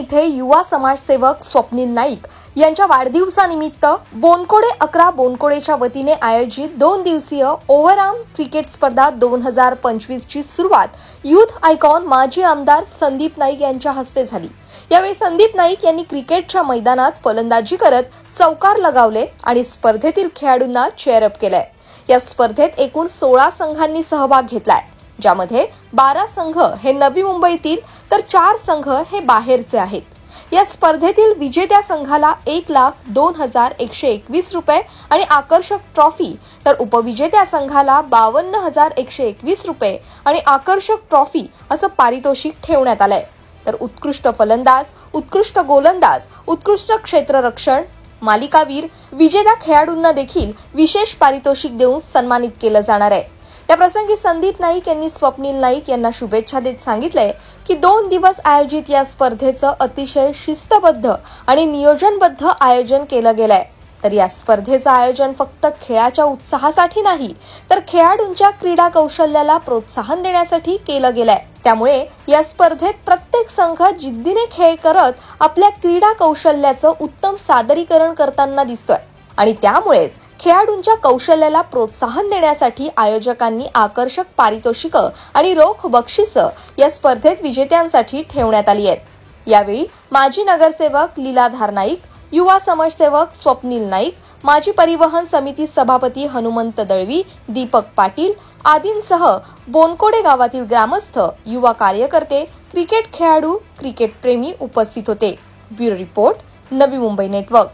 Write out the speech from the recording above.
इथे युवा समाजसेवक स्वप्नील नाईक यांच्या वाढदिवसानिमित्त बोनकोडे 11 बोनकोडेच्या वतीने आयोजित 2 दिवसीय ओव्हरआर्म क्रिकेट स्पर्धा 2025 ची सुरुवात युथ आयकॉन माजी आमदार संदीप नाईक यांच्या हस्ते झाली। यावेळी संदीप नाईक यांनी क्रिकेटच्या मैदानात फलंदाजी करत चौकार लगावले आणि स्पर्धेतील खेळाडूंना चेअरअप केले। या स्पर्धेत एकूण 16 संघांनी सहभाग घेतलाय, ज्यामध्ये 12 संघ हे नवी मुंबईतील तर 4 संघ हे बाहेरचे आहेत। या स्पर्धेतील विजेत्या संघाला 1,02,121 रुपये आणि आकर्षक ट्रॉफी, तर उपविजेत्या संघाला 52,121 रुपये आणि आकर्षक ट्रॉफी असं पारितोषिक ठेवण्यात आलंय। तर उत्कृष्ट फलंदाज, उत्कृष्ट गोलंदाज, उत्कृष्ट क्षेत्ररक्षण, मालिकावीर, विजेत्या खेळाडूंना देखील विशेष पारितोषिक देऊन सन्मानित केलं जाणार आहे। या प्रसंगी संदीप नाईक यांनी स्वप्नील नाईक यांना शुभेच्छा देत सांगितले की 2 दिवस आयोजित या स्पर्धेचं अतिशय शिस्तबद्ध आणि नियोजनबद्ध आयोजन केलं गेलंय। तर या स्पर्धेचं आयोजन फक्त खेळाच्या उत्साहासाठी नाही, तर खेळाडूंच्या क्रीडा कौशल्याला प्रोत्साहन देण्यासाठी केलं गेलंय। त्यामुळे या स्पर्धेत प्रत्येक संघ जिद्दीने खेळ करत आपल्या क्रीडा कौशल्याचं उत्तम सादरीकरण करताना दिसतोय आणि त्यामुळेच खेळाडूंच्या कौशल्याला प्रोत्साहन देण्यासाठी आयोजकांनी आकर्षक पारितोषिकं आणि रोख बक्षिसं या स्पर्धेत विजेत्यांसाठी ठेवण्यात आली आहेत। यावेळी माजी नगरसेवक लीलाधार नाईक, युवा समाजसेवक स्वप्नील नाईक, माजी परिवहन समिती सभापती हनुमंत दळवी, दीपक पाटील आदींसह बोनकोडे गावातील ग्रामस्थ, युवा कार्यकर्ते, क्रिकेट खेळाडू, क्रिकेट प्रेमी उपस्थित होते। Bureau report, Navi Mumbai network.